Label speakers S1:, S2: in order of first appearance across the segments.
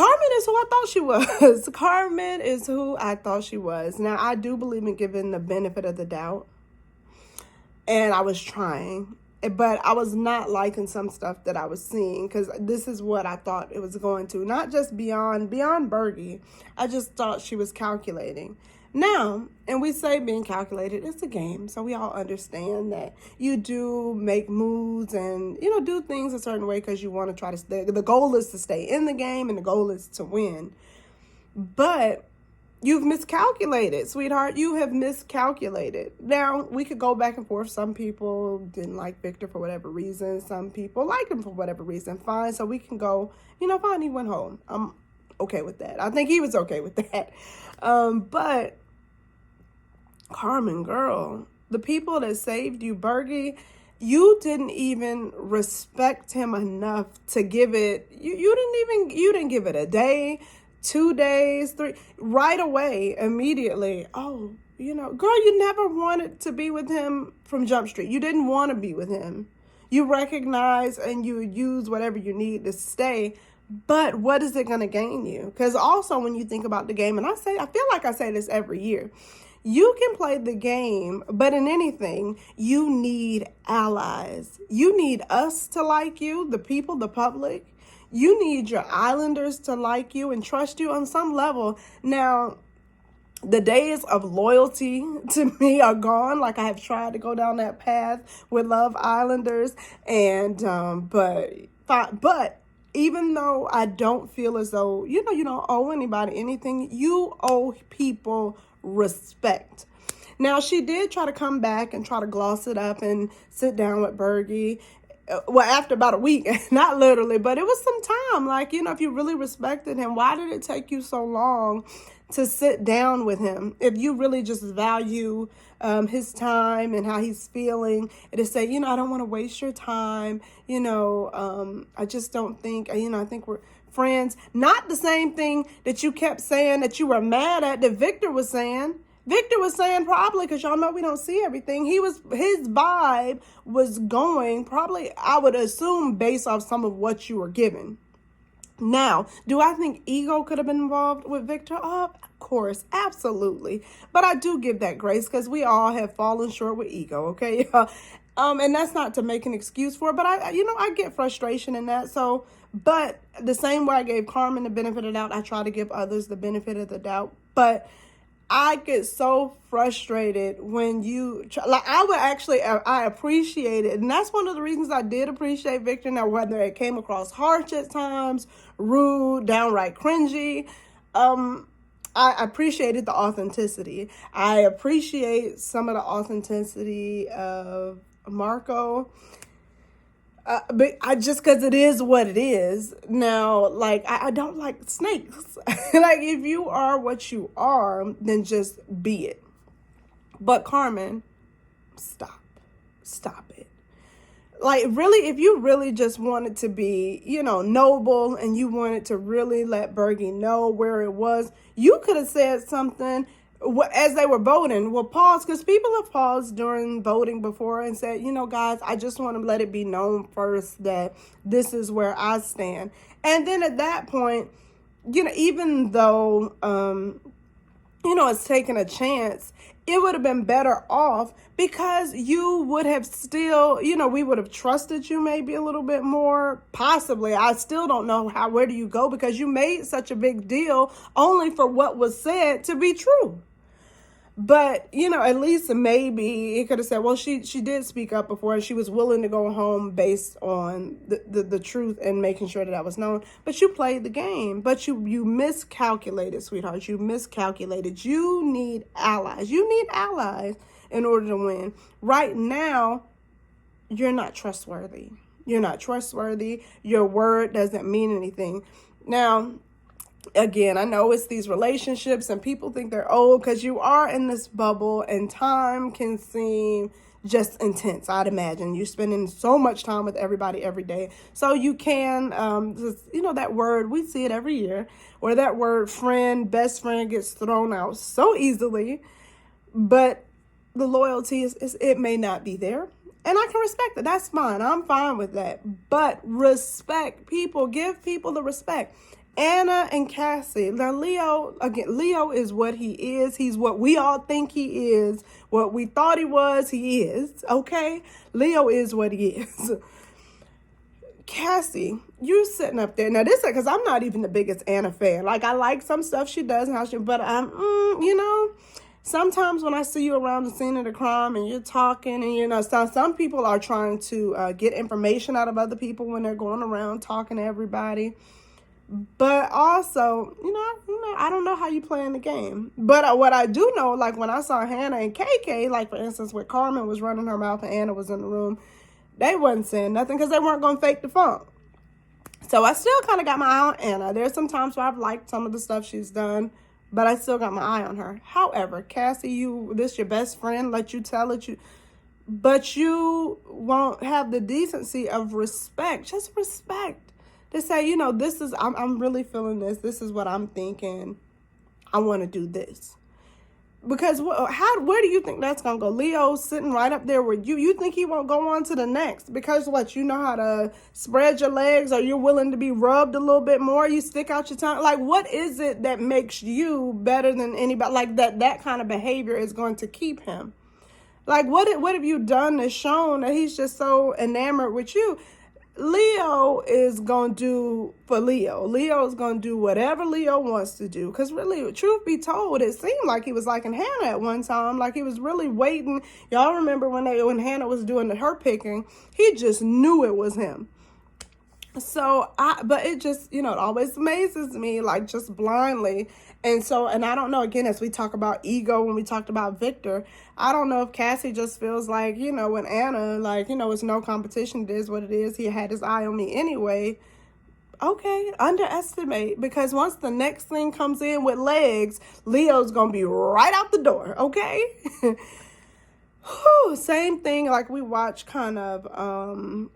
S1: Carmen is who I thought she was. Carmen is who I thought she was. Now, I do believe in giving the benefit of the doubt. And I was trying. But I was not liking some stuff that I was seeing, because this is what I thought it was going to. Not just beyond Bergie. I just thought she was calculating. Now, and we say being calculated, it's a game. So we all understand that you do make moves and, do things a certain way because you want to try to stay. The goal is to stay in the game and the goal is to win. But you've miscalculated, sweetheart. You have miscalculated. Now, we could go back and forth. Some people didn't like Victor for whatever reason. Some people liked him for whatever reason. Fine. So we can go, fine, he went home. I'm okay with that. I think he was okay with that. But Carmen, girl, the people that saved you, Bergie, you didn't even respect him enough to give it. You didn't give it a day, 2 days, 3, right away, immediately. Oh, girl, you never wanted to be with him from Jump Street. You didn't want to be with him. You recognize and you use whatever you need to stay. But what is it going to gain you? Because also when you think about the game, and I feel like I say this every year, you can play the game, but in anything, you need allies. You need us to like you, the people, the public. You need your islanders to like you and trust you on some level. Now, the days of loyalty to me are gone. Like, I have tried to go down that path with Love Islanders, and but even though I don't feel as though you don't owe anybody anything, you owe people respect. Now, she did try to come back and try to gloss it up and sit down with Bergie. Well, after about a week, not literally, but it was some time. Like, if you really respected him, why did it take you so long to sit down with him? If you really just value his time and how he's feeling, and to say, I don't want to waste your time. I just don't think, I think we're friends. Not the same thing that you kept saying that you were mad at that Victor was saying. Victor was saying probably, because y'all know we don't see everything. His vibe was going probably, I would assume, based off some of what you were given. Now, do I think ego could have been involved with Victor? Of course, absolutely. But I do give that grace because we all have fallen short with ego, okay? And that's not to make an excuse for it, but I get frustration in that. So, but the same way I gave Carmen the benefit of the doubt, I try to give others the benefit of the doubt. But I get so frustrated when I appreciate it. And that's one of the reasons I did appreciate Victor. Now, whether it came across harsh at times, rude, downright cringy, I appreciated the authenticity. I appreciate some of the authenticity of Marco. But because it is what it is. Now, like, I don't like snakes. Like, if you are what you are, then just be it. But Carmen, stop it. Like, really, if you really just wanted to be, noble, and you wanted to really let Bergie know where it was, you could have said something as they were voting. Well, pause, because people have paused during voting before and said, guys, I just want to let it be known first that this is where I stand. And then at that point, even though, it's taking a chance, it would have been better off because you would have still, we would have trusted you maybe a little bit more, possibly. I still don't know where do you go, because you made such a big deal only for what was said to be true. But, at least maybe it could have said, well, she did speak up before and she was willing to go home based on the truth and making sure that was known. But you played the game. But you miscalculated, sweetheart. You miscalculated. You need allies. You need allies in order to win. Right now, you're not trustworthy. You're not trustworthy. Your word doesn't mean anything. Now, again, I know it's these relationships and people think they're old because you are in this bubble and time can seem just intense. I'd imagine you're spending so much time with everybody every day. So you can, that word, we see it every year, where that word friend, best friend gets thrown out so easily. But the loyalty it may not be there. And I can respect it. That's fine. I'm fine with that. But respect people. Give people the respect. Anna and Cassie. Now, Leo, again, Leo is what he is. He's what we all think he is. What we thought he was, he is. Okay? Leo is what he is. Cassie, you sitting up there. Now, this is because I'm not even the biggest Anna fan. Like, I like some stuff she does and how she, but sometimes when I see you around the scene of the crime and you're talking and, some people are trying to get information out of other people when they're going around talking to everybody. But also, I don't know how you playing the game. But what I do know, like when I saw Hannah and KK, like for instance, when Carmen was running her mouth and Anna was in the room, they wasn't saying nothing because they weren't going to fake the funk. So I still kind of got my eye on Anna. There's some times where I've liked some of the stuff she's done, but I still got my eye on her. However, Cassie, this your best friend, let you tell it, but you won't have the decency of respect. Just respect. To say, this is, I'm really feeling this. This is what I'm thinking. I want to do this. Because where do you think that's going to go? Leo's sitting right up there with you. You think he won't go on to the next? Because you know how to spread your legs, or you're willing to be rubbed a little bit more? You stick out your tongue? Like, what is it that makes you better than anybody? Like, that kind of behavior is going to keep him. Like, what have you done that's shown that he's just so enamored with you? Leo is going to do for Leo. Leo is going to do whatever Leo wants to do. Because really, truth be told, it seemed like he was liking Hannah at one time. Like he was really waiting. Y'all remember when Hannah was doing her picking, he just knew it was him. So, but it just, it always amazes me, like just blindly. And I don't know, again, as we talk about ego, when we talked about Victor, I don't know if Cassie just feels like, when Anna, like, it's no competition, it is what it is. He had his eye on me anyway. Okay, underestimate, because once the next thing comes in with legs, Leo's going to be right out the door, okay? Same thing, like we watch kind of,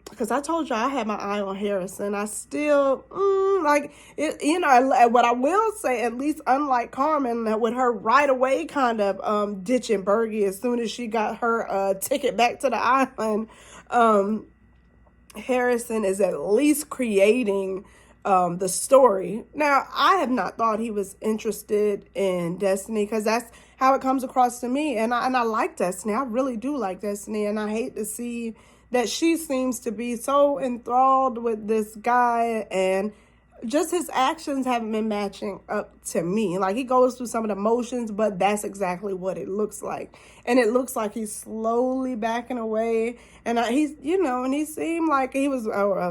S1: because I told you I had my eye on Harrison. I still, what I will say, at least unlike Carmen, with her right away kind of ditching Bergie as soon as she got her ticket back to the island, Harrison is at least creating the story. Now, I have not thought he was interested in Destiny, because that's how it comes across to me. And I like Destiny. I really do like Destiny. And I hate to see that she seems to be so enthralled with this guy, and just his actions haven't been matching up to me. Like, he goes through some of the motions, but that's exactly what it looks like. And it looks like he's slowly backing away. And he's, and he seemed like he was,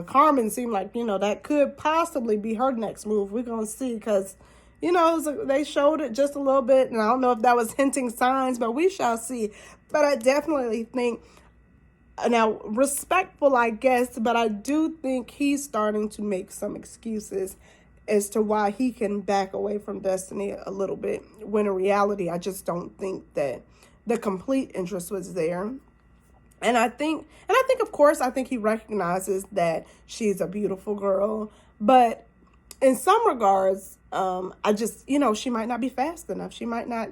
S1: Carmen seemed like, that could possibly be her next move. We're going to see, because, they showed it just a little bit. And I don't know if that was hinting signs, but we shall see. But I definitely think, now, respectful, I guess, but I do think he's starting to make some excuses as to why he can back away from Destiny a little bit, when in reality, I just don't think that the complete interest was there. And I think, of course, I think he recognizes that she's a beautiful girl, but in some regards, I just, she might not be fast enough. She might not,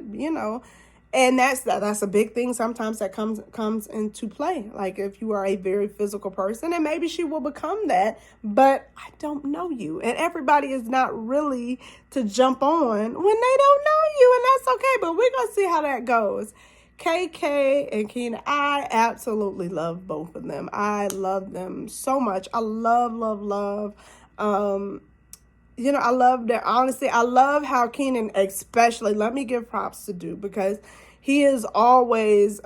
S1: and that's a big thing sometimes that comes into play. Like, if you are a very physical person, and maybe she will become that, but I don't know you. And everybody is not really to jump on when they don't know you, and that's okay. But we're going to see how that goes. KK and Keena, I absolutely love both of them. I love them so much. I love. I love their honesty. I love how Keenan, especially, let me give props to Duke, because he is always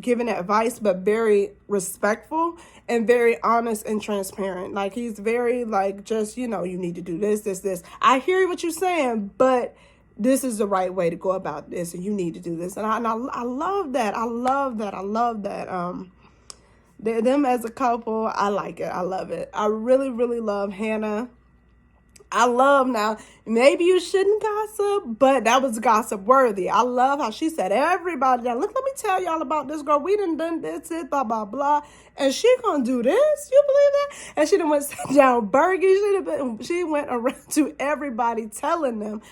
S1: giving advice, but very respectful and very honest and transparent. Like, he's very, like, just, you need to do this. I hear what you're saying, but this is the right way to go about this, and you need to do this. And I love that. I love that. Them as a couple, I like it. I love it. I really, really love Hannah. I love, now, maybe you shouldn't gossip, but that was gossip worthy. I love how she said, everybody, now, let me tell y'all about this girl. We done this, blah, blah, blah. And she gonna do this? You believe that? And she done went down Bergie. She went around to everybody telling them.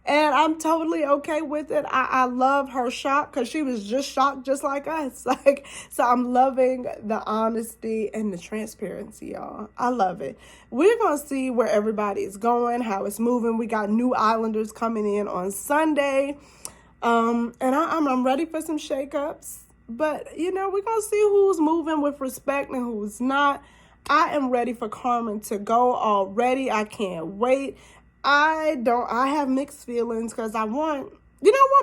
S1: And I'm totally okay with it. I love her shock because she was just shocked just like us. Like, so I'm loving the honesty and the transparency, y'all. I love it. We're going to see where everybody is going, how it's moving. We got new islanders coming in on Sunday. And I'm ready for some shakeups. But, we're going to see who's moving with respect and who's not. I am ready for Carmen to go already. I can't wait. I have mixed feelings because I want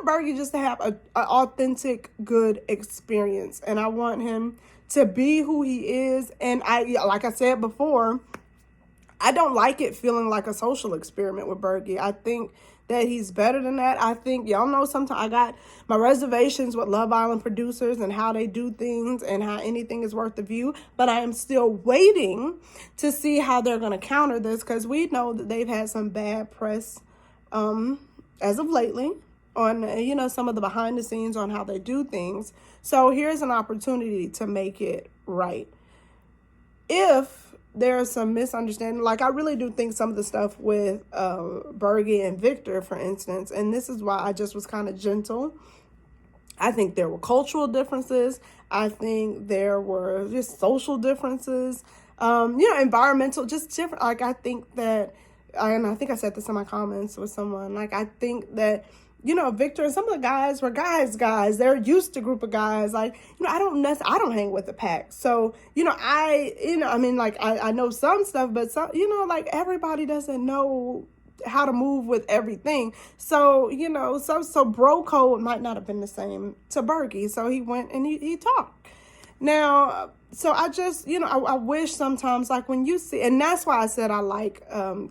S1: Bergie just to have an authentic, good experience. And I want him to be who he is. And like I said before, I don't like it feeling like a social experiment with Bergie. I think that he's better than that. I think, y'all know, sometimes I got my reservations with Love Island producers and how they do things and how anything is worth the view. But I am still waiting to see how they're going to counter this, because we know that they've had some bad press as of lately on, some of the behind the scenes on how they do things. So here's an opportunity to make it right. If there's some misunderstanding, like I really do think some of the stuff with Bergie and Victor, for instance, and this is why I just was kind of gentle. I think there were cultural differences. I think there were just social differences, environmental, just different. Like I think that, and I think I said this in my comments with someone, like I think that, Victor and some of the guys were guys. They're used to group of guys. Like, I don't hang with the pack. So, I know some stuff, but some, everybody doesn't know how to move with everything. So, so bro code might not have been the same to Bergie. So he went and he talked. Now, so I just, I wish sometimes, like when you see, and that's why I said I like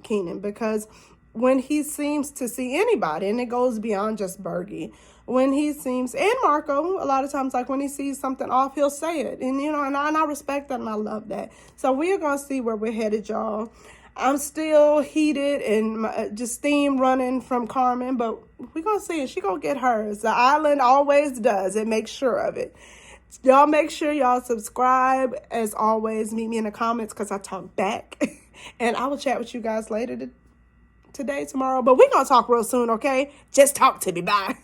S1: Keenan, because when he seems to see anybody, and it goes beyond just Bergie, when he seems, and Marco, a lot of times, like when he sees something off, he'll say it. And, and I respect that and I love that. So we are going to see where we're headed, y'all. I'm still heated and just steam running from Carmen, but we're going to see it. She going to get hers. The island always does. It makes sure of it. Y'all make sure y'all subscribe. As always, meet me in the comments because I talk back. And I will chat with you guys later today, tomorrow. But we're going to talk real soon, okay? Just talk to me. Bye.